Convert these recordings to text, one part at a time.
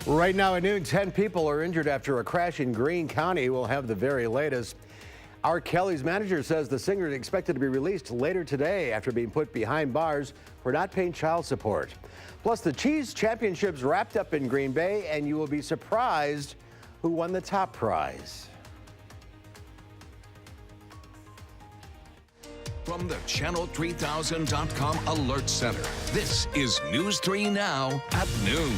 Right now at noon, 10 people are injured after a crash in Greene County. We'll have the very latest. R. Kelly's manager says the singer is expected to be released later today after being put behind bars for not paying child support. Plus, the Cheese Championships wrapped up in Green Bay, and you will be surprised who won the top prize. From the Channel3000.com Alert Center, this is News 3 Now at noon.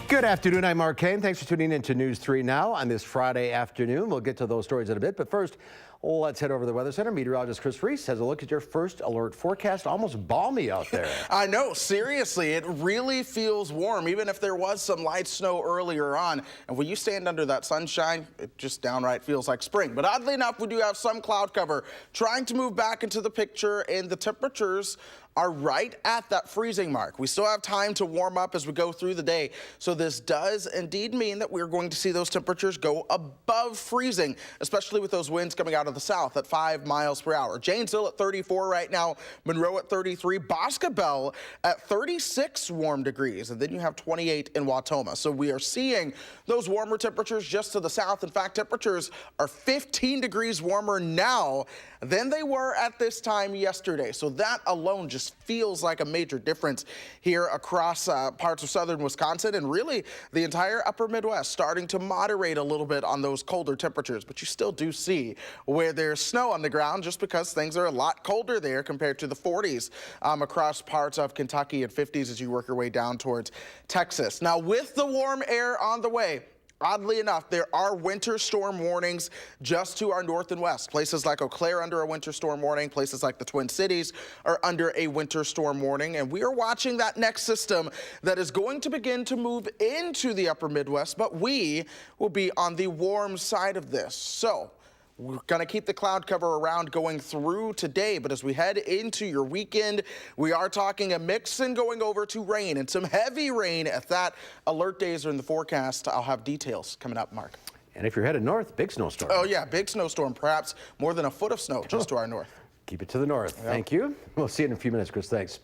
Good afternoon, I'm Mark Kane. Thanks for tuning in to News 3 Now on this Friday afternoon. We'll get to those stories in a bit, but first, let's head over to the Weather Center. Meteorologist Chris Reese has a look at your first alert forecast. Almost balmy out there. I know, seriously, it really feels warm, even if there was some light snow earlier on. And when you stand under that sunshine, it just downright feels like spring. But oddly enough, we do have some cloud cover trying to move back into the picture, and the temperatures are right at that freezing mark. We still have time to warm up as we go through the day. So this does indeed mean that we're going to see those temperatures go above freezing, especially with those winds coming out of the south at 5 miles per hour. Janesville at 34 right now, Monroe at 33, Boscobel at 36 warm degrees, and then you have 28 in Wautoma. So we are seeing those warmer temperatures just to the south. In fact, temperatures are 15 degrees warmer now than they were at this time yesterday. So that alone just feels like a major difference here across parts of southern Wisconsin and really the entire upper Midwest, starting to moderate a little bit on those colder temperatures. But you still do see where there's snow on the ground just because things are a lot colder there compared to the 40s across parts of Kentucky and 50s as you work your way down towards Texas. Now, with the warm air on the way, oddly enough, there are winter storm warnings just to our north and west. Places like Eau Claire under a winter storm warning. Places like the Twin Cities are under a winter storm warning. And we are watching that next system that is going to begin to move into the upper Midwest, but we will be on the warm side of this. So we're going to keep the cloud cover around going through today, but as we head into your weekend, we are talking a mix and going over to rain and some heavy rain at that. Alert days are in the forecast. I'll have details coming up, Mark. And if you're headed north, big snowstorm. Oh, yeah, big snowstorm, perhaps more than a foot of snow just to our north. Keep it to the north. Yep. Thank you. We'll see you in a few minutes, Chris. Thanks.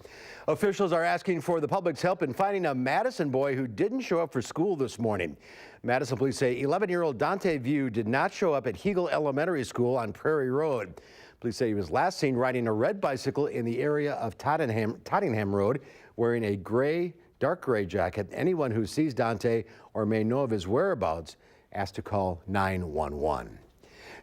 Officials are asking for the public's help in finding a Madison boy who didn't show up for school this morning. Madison police say 11-year-old Dante View did not show up at Hegel Elementary School on Prairie Road. Police say he was last seen riding a red bicycle in the area of Tottenham Road wearing a dark gray jacket. Anyone who sees Dante or may know of his whereabouts asked to call 911.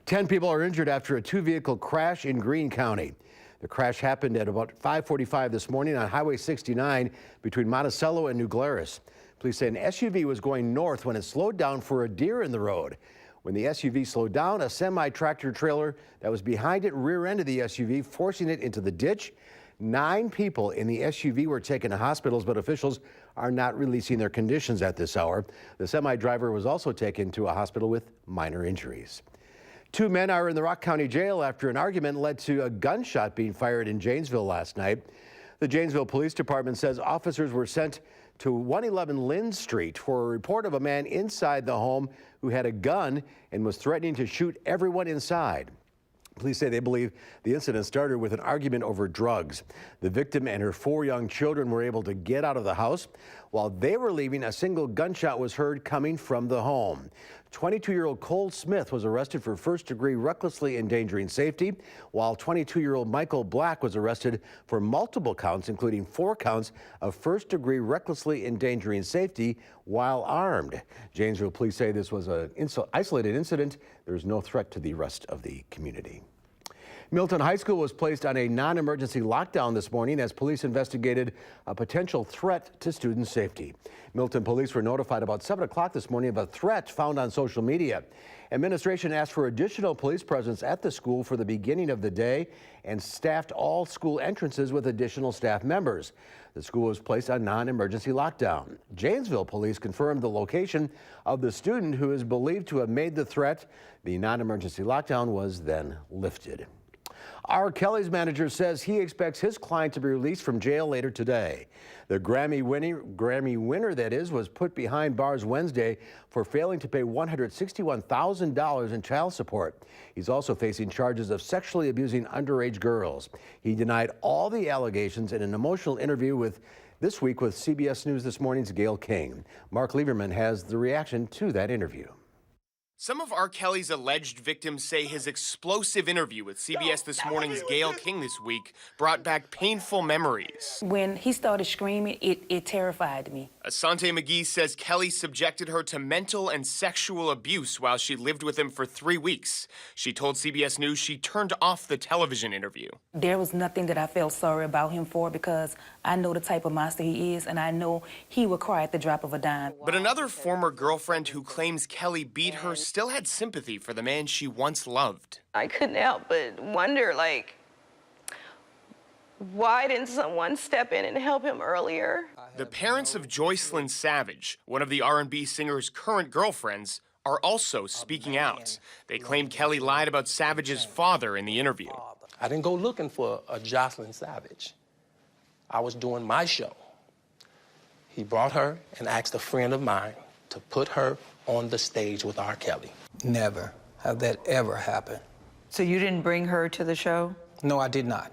10 people are injured after a two-vehicle crash in Greene County. The crash happened at about 5:45 this morning on Highway 69 between Monticello and New Glarus. Police say an SUV was going north when it slowed down for a deer in the road. When the SUV slowed down, a semi-tractor trailer that was behind it rear-ended the SUV, forcing it into the ditch. 9 people in the SUV were taken to hospitals, but officials are not releasing their conditions at this hour. The semi-driver was also taken to a hospital with minor injuries. 2 men are in the Rock County Jail after an argument led to a gunshot being fired in Janesville last night. The Janesville Police Department says officers were sent to 111 Lynn Street for a report of a man inside the home who had a gun and was threatening to shoot everyone inside. Police say they believe the incident started with an argument over drugs. The victim and her 4 young children were able to get out of the house. While they were leaving, a single gunshot was heard coming from the home. 22-year-old Cole Smith was arrested for first-degree recklessly endangering safety, while 22-year-old Michael Black was arrested for multiple counts, including 4 counts of first-degree recklessly endangering safety while armed. Janesville police say this was an isolated incident. There is no threat to the rest of the community. Milton High School was placed on a non-emergency lockdown this morning as police investigated a potential threat to student safety. Milton police were notified about 7 o'clock this morning of a threat found on social media. Administration asked for additional police presence at the school for the beginning of the day and staffed all school entrances with additional staff members. The school was placed on non-emergency lockdown. Janesville police confirmed the location of the student who is believed to have made the threat. The non-emergency lockdown was then lifted. R. Kelly's manager says he expects his client to be released from jail later today. The Grammy winner, that is, was put behind bars Wednesday for failing to pay $161,000 in child support. He's also facing charges of sexually abusing underage girls. He denied all the allegations in an emotional interview with This week with CBS News This Morning's Gail King. Mark Lieberman has the reaction to that interview. Some of R. Kelly's alleged victims say his explosive interview with CBS This Morning's Gail King this week brought back painful memories. When he started screaming, it terrified me. Asante McGee says Kelly subjected her to mental and sexual abuse while she lived with him for 3 weeks. She told CBS News she turned off the television interview. There was nothing that I felt sorry about him for because I know the type of monster he is, and I know he would cry at the drop of a dime. But another former girlfriend who claims Kelly beat her still had sympathy for the man she once loved. I couldn't help but wonder, like, why didn't someone step in and help him earlier? The parents of Joycelyn Savage, one of the R&B singer's current girlfriends, are also speaking out. They claim Kelly lied about Savage's father in the interview. I didn't go looking for a Joycelyn Savage. I was doing my show. He brought her and asked a friend of mine to put her on the stage with R. Kelly. Never have that ever happened. So you didn't bring her to the show? No, I did not.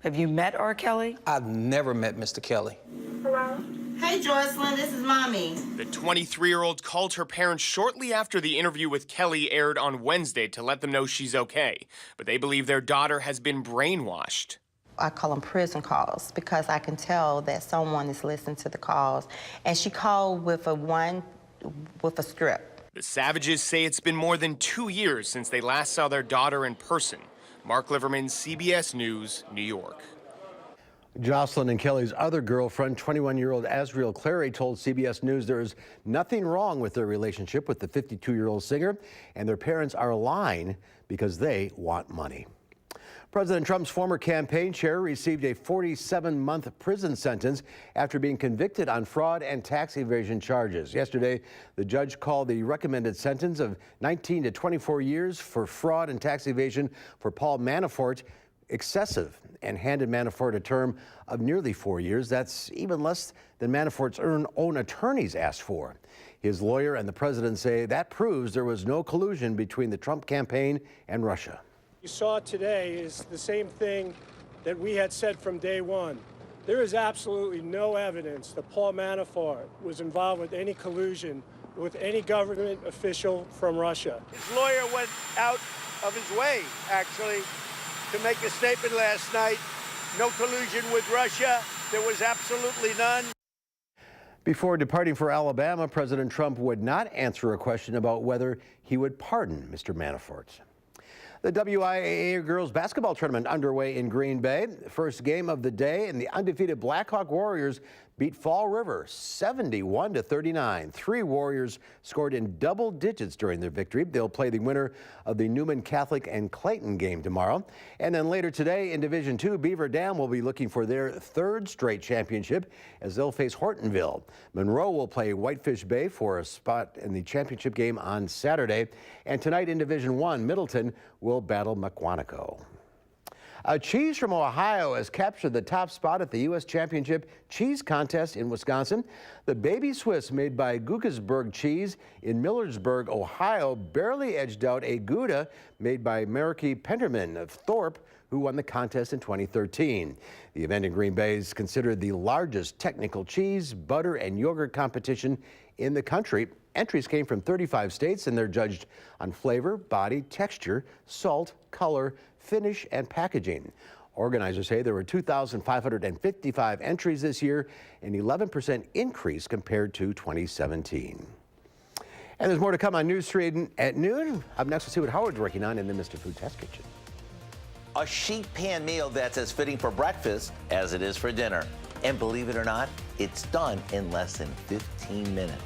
Have you met R. Kelly? I've never met Mr. Kelly. Hello? Hey, Joycelyn, this is Mommy. The 23-year-old called her parents shortly after the interview with Kelly aired on Wednesday to let them know she's okay. But they believe their daughter has been brainwashed. I call them prison calls because I can tell that someone is listening to the calls. And she called with a strip. The Savages say it's been more than 2 years since they last saw their daughter in person. Mark Liverman, CBS News, New York. Jocelyn and Kelly's other girlfriend, 21-year-old Azriel Clary, told CBS News there is nothing wrong with their relationship with the 52-year-old singer, and their parents are lying because they want money. President Trump's former campaign chair received a 47-month prison sentence after being convicted on fraud and tax evasion charges. Yesterday, the judge called the recommended sentence of 19 to 24 years for fraud and tax evasion for Paul Manafort excessive and handed Manafort a term of nearly 4 years. That's even less than Manafort's own attorneys asked for. His lawyer and the president say that proves there was no collusion between the Trump campaign and Russia. You saw today is the same thing that we had said from day one. There is absolutely no evidence that Paul Manafort was involved with any collusion with any government official from Russia. His lawyer went out of his way, actually, to make a statement last night. No collusion with Russia. There was absolutely none. Before departing for Alabama, President Trump would not answer a question about whether he would pardon Mr. Manafort. The WIAA girls basketball tournament underway in Green Bay. First game of the day, and the undefeated Blackhawk Warriors beat Fall River 71-39. 3 Warriors scored in double digits during their victory. They'll play the winner of the Newman Catholic and Clayton game tomorrow. And then later today in Division II, Beaver Dam will be looking for their 3rd straight championship as they'll face Hortonville. Monroe will play Whitefish Bay for a spot in the championship game on Saturday. And tonight in Division I, Middleton will battle Mukwonago. A cheese from Ohio has captured the top spot at the U.S. Championship Cheese Contest in Wisconsin. The Baby Swiss, made by Guggisberg Cheese in Millersburg, Ohio, barely edged out a Gouda made by Mariki Penterman of Thorpe, who won the contest in 2013. The event in Green Bay is considered the largest technical cheese, butter, and yogurt competition in the country. Entries came from 35 states, and they're judged on flavor, body, texture, salt, color, finish, and packaging. Organizers say there were 2,555 entries this year, an 11% increase compared to 2017. And there's more to come on News 3 at noon. Up next, we'll see what Howard's working on in the Mr. Food Test Kitchen. A sheet pan meal that's as fitting for breakfast as it is for dinner. And believe it or not, it's done in less than 15 minutes.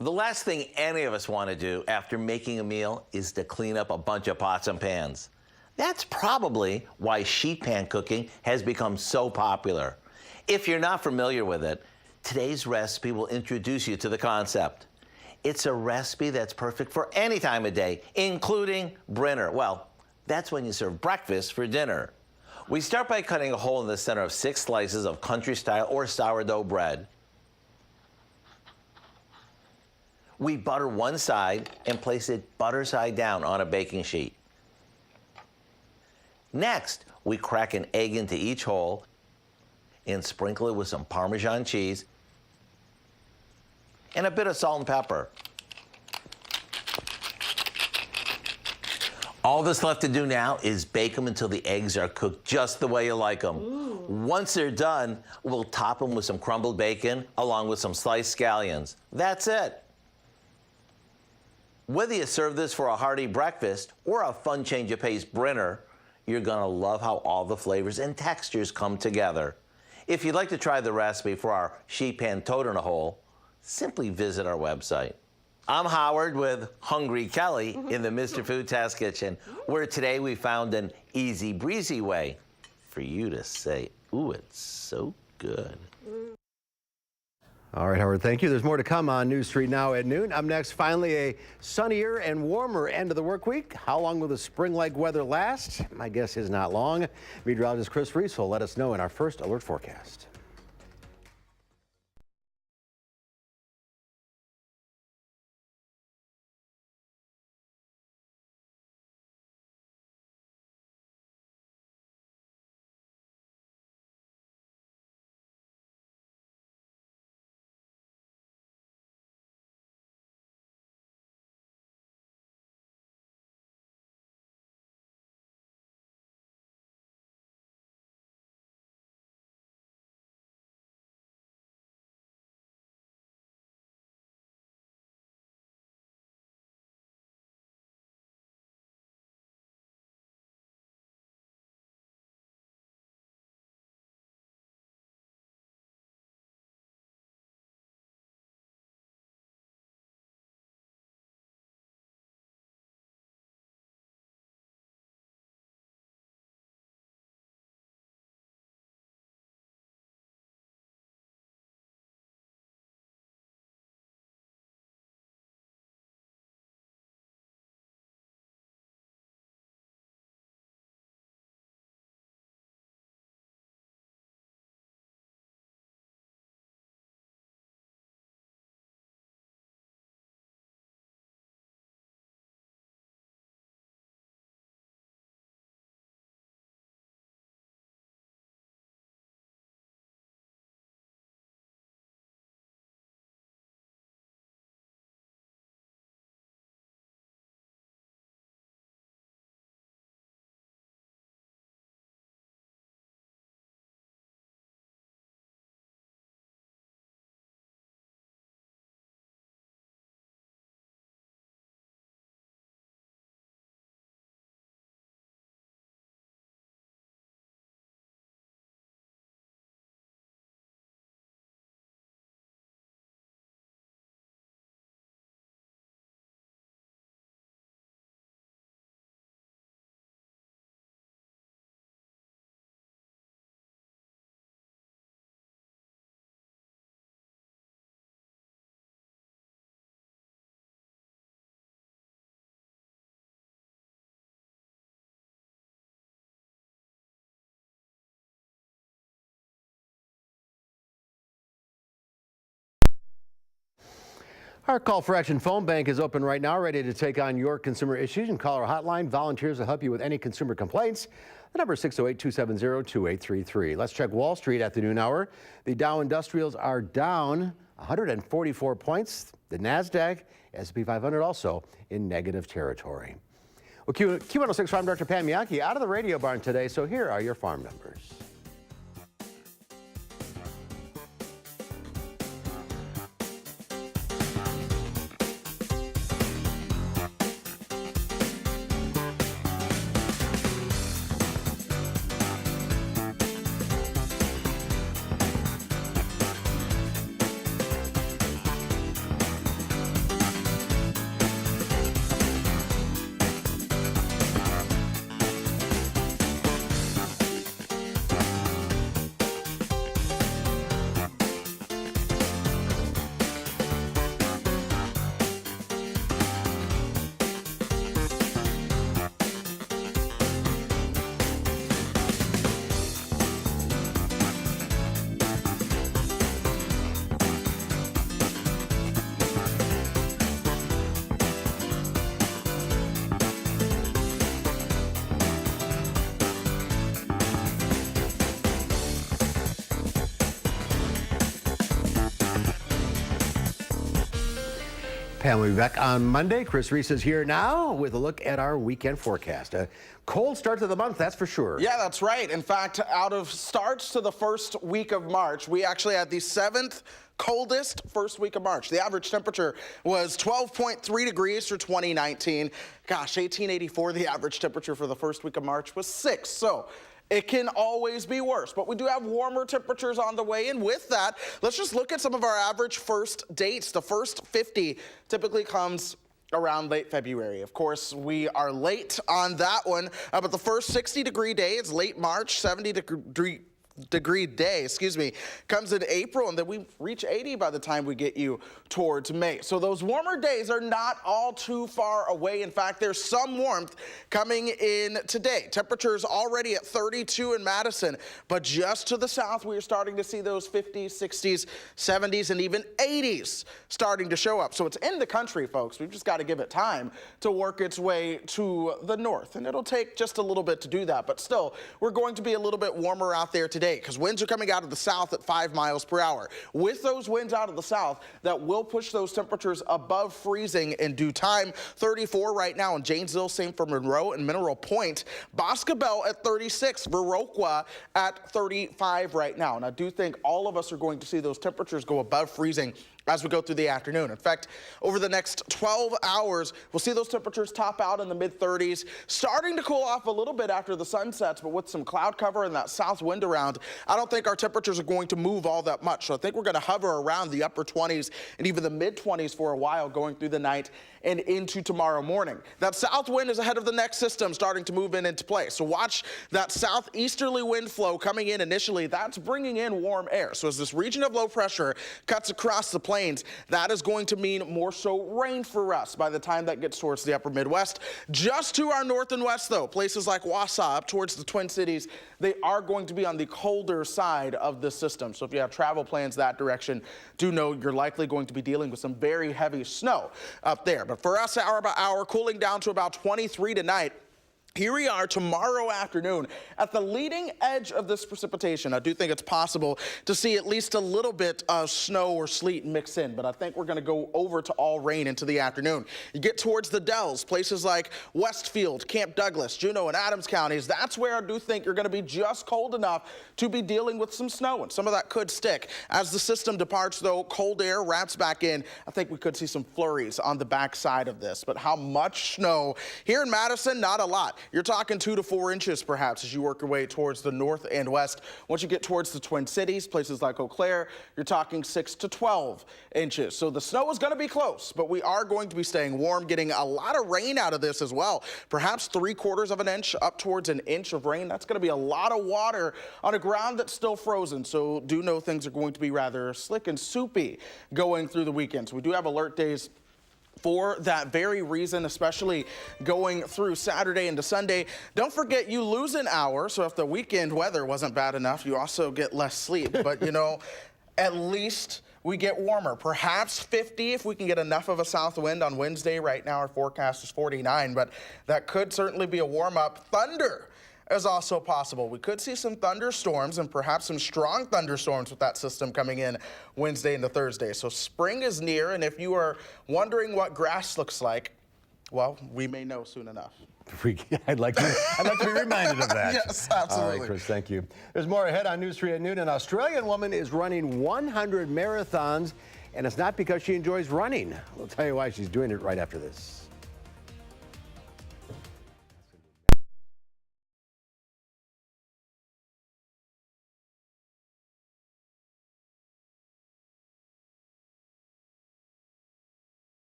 The last thing any of us want to do after making a meal is to clean up a bunch of pots and pans. That's probably why sheet pan cooking has become so popular. If you're not familiar with it, today's recipe will introduce you to the concept. It's a recipe that's perfect for any time of day, including dinner. Well, that's when you serve breakfast for dinner. We start by cutting a hole in the center of 6 slices of country-style or sourdough bread. We butter one side and place it butter side down on a baking sheet. Next, we crack an egg into each hole and sprinkle it with some Parmesan cheese and a bit of salt and pepper. All that's left to do now is bake them until the eggs are cooked just the way you like them. Ooh. Once they're done, we'll top them with some crumbled bacon along with some sliced scallions. That's it. Whether you serve this for a hearty breakfast or a fun change of pace dinner, you're gonna love how all the flavors and textures come together. If you'd like to try the recipe for our sheet pan toad in a hole, simply visit our website. I'm Howard with Hungry Kelly in the Mr. Food Test Kitchen, where today we found an easy breezy way for you to say, ooh, it's so good. All right, Howard, thank you. There's more to come on News 3 Now at noon. Up next, finally, a sunnier and warmer end of the work week. How long will the spring-like weather last? My guess is not long. Meteorologist Chris Reese will let us know in our first alert forecast. Our Call for Action phone bank is open right now, ready to take on your consumer issues. And call our hotline. Volunteers will help you with any consumer complaints. The number is 608-270-2833. Let's check Wall Street at the noon hour. The Dow Industrials are down 144 points. The NASDAQ, S&P 500 also in negative territory. Well, Q106 Farm Director Pam Yankee out of the radio barn today, so here are your farm numbers. Pam will be back on Monday. Chris Reese is here now with a look at our weekend forecast. A cold start to the month, that's for sure. Yeah, that's right. In fact, out of starts to the first week of March, we actually had the 7th coldest first week of March. The average temperature was 12.3 degrees for 2019. Gosh, 1884, the average temperature for the first week of March was 6. So it can always be worse, but we do have warmer temperatures on the way. And with that, let's just look at some of our average first dates. The first 50 typically comes around late February. Of course, we are late on that one, but the first 60-degree day is late March. 70-degree day, comes in April, and then we reach 80 by the time we get you towards May. So those warmer days are not all too far away. In fact, there's some warmth coming in today. Temperatures already at 32 in Madison, but just to the south, we are starting to see those 50s, 60s, 70s, and even 80s starting to show up. So it's in the country, folks. We've just got to give it time to work its way to the north, and it'll take just a little bit to do that. But still, we're going to be a little bit warmer out there today, because winds are coming out of the south at 5 miles per hour. With those winds out of the south, that will push those temperatures above freezing in due time. 34 right now in Janesville, same for Monroe and Mineral Point. Boscobel at 36, Viroqua at 35 right now. And I do think all of us are going to see those temperatures go above freezing as we go through the afternoon. In fact, over the next 12 hours, we'll see those temperatures top out in the mid-30s, starting to cool off a little bit after the sun sets, but with some cloud cover and that south wind around, I don't think our temperatures are going to move all that much. So I think we're going to hover around the upper 20s and even the mid-20s for a while going through the night and into tomorrow morning. That south wind is ahead of the next system starting to move into place. So watch that southeasterly wind flow coming in initially. That's bringing in warm air. So as this region of low pressure cuts across the plains, that is going to mean more so rain for us by the time that gets towards the upper Midwest. Just to our north and west, though, places like Wausau up towards the Twin Cities, they are going to be on the colder side of the system. So if you have travel plans that direction, do know you're likely going to be dealing with some very heavy snow up there. But for us, hour by hour, cooling down to about 23 tonight. Here we are tomorrow afternoon at the leading edge of this precipitation. I do think it's possible to see at least a little bit of snow or sleet mix in, but I think we're going to go over to all rain into the afternoon. You get towards the Dells, places like Westfield, Camp Douglas, Juneau, and Adams counties. That's where I do think you're going to be just cold enough to be dealing with some snow, and some of that could stick. As the system departs, though, cold air wraps back in. I think we could see some flurries on the backside of this, but how much snow? Here in Madison, not a lot. You're talking 2 to 4 inches perhaps as you work your way towards the north and west. Once you get towards the Twin Cities, places like Eau Claire, you're talking 6 to 12 inches. So the snow is going to be close, but we are going to be staying warm, getting a lot of rain out of this as well. Perhaps 3/4 of an inch up towards an inch of rain. That's going to be a lot of water on a ground that's still frozen. So do know things are going to be rather slick and soupy going through the weekend. So we do have alert days for that very reason, especially going through Saturday into Sunday. Don't forget, you lose an hour, so if the weekend weather wasn't bad enough, you also get less sleep. But, you know, at least we get warmer. Perhaps 50 if we can get enough of a south wind on Wednesday. Right now, our forecast is 49, but that could certainly be a warm-up. Thunder is also possible. We could see some thunderstorms and perhaps some strong thunderstorms with that system coming in Wednesday into Thursday. So spring is near, and if you are wondering what grass looks like, well, we may know soon enough. I'd like to be reminded of that. Yes, absolutely. All right, Chris, thank you. There's more ahead on News 3 at noon. An Australian woman is running 100 marathons, and it's not because she enjoys running. We'll tell you why she's doing it right after this.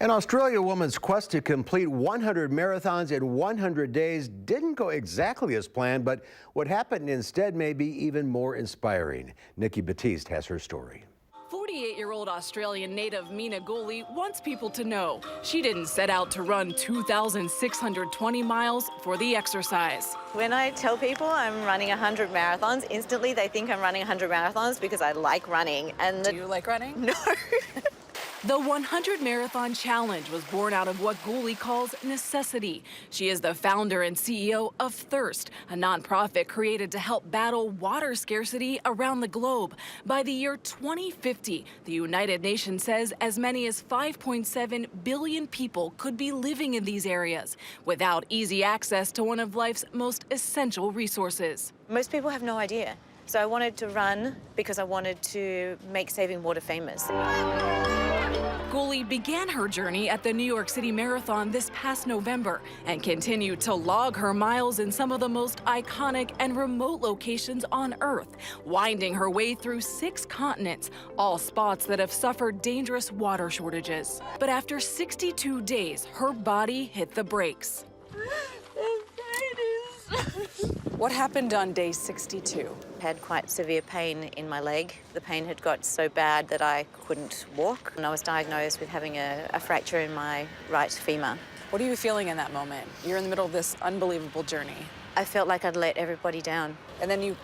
An Australian woman's quest to complete 100 marathons in 100 days didn't go exactly as planned, but what happened instead may be even more inspiring. Nikki Batiste has her story. 48-year-old Australian native Mina Goli wants people to know she didn't set out to run 2,620 miles for the exercise. When I tell people I'm running 100 marathons, instantly they think I'm running 100 marathons because I like running. And Do you like running? No. The 100 Marathon Challenge was born out of what Goli calls necessity. She is the founder and CEO of Thirst, a nonprofit created to help battle water scarcity around the globe. By the year 2050, the United Nations says as many as 5.7 billion people could be living in these areas without easy access to one of life's most essential resources. Most people have no idea. So I wanted to run because I wanted to make saving water famous. Goli began her journey at the New York City Marathon this past November and continued to log her miles in some of the most iconic and remote locations on Earth, winding her way through 6 continents, all spots that have suffered dangerous water shortages. But after 62 days, her body hit the brakes. What happened on day 62? I had quite severe pain in my leg. The pain had got so bad that I couldn't walk. And I was diagnosed with having a fracture in my right femur. What are you feeling in that moment? You're in the middle of this unbelievable journey. I felt like I'd let everybody down. And then you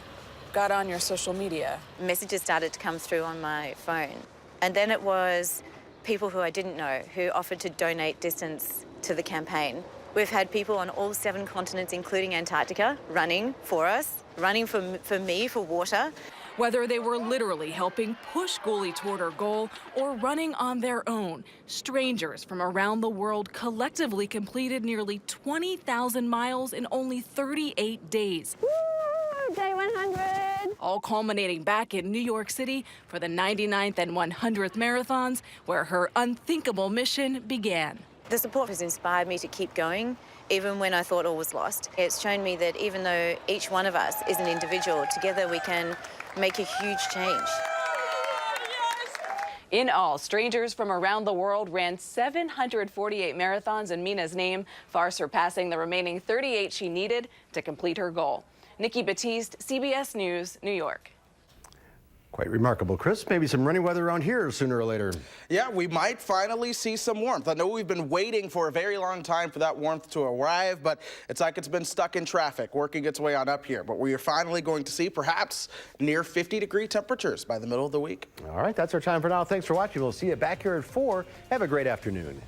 got on your social media. Messages started to come through on my phone. And then it was people who I didn't know who offered to donate distance to the campaign. We've had people on all 7 continents, including Antarctica, running for us, running for me, for water. Whether they were literally helping push Goli toward her goal or running on their own, strangers from around the world collectively completed nearly 20,000 miles in only 38 days. Woo, day 100! All culminating back in New York City for the 99th and 100th marathons, where her unthinkable mission began. The support has inspired me to keep going, even when I thought all was lost. It's shown me that even though each one of us is an individual, together we can make a huge change. In all, strangers from around the world ran 748 marathons in Mina's name, far surpassing the remaining 38 she needed to complete her goal. Nikki Batiste, CBS News, New York. Quite remarkable, Chris. Maybe some rainy weather around here sooner or later. Yeah, we might finally see some warmth. I know we've been waiting for a very long time for that warmth to arrive, but it's like it's been stuck in traffic, working its way on up here. But we are finally going to see perhaps near 50-degree temperatures by the middle of the week. All right, that's our time for now. Thanks for watching. We'll see you back here at 4. Have a great afternoon.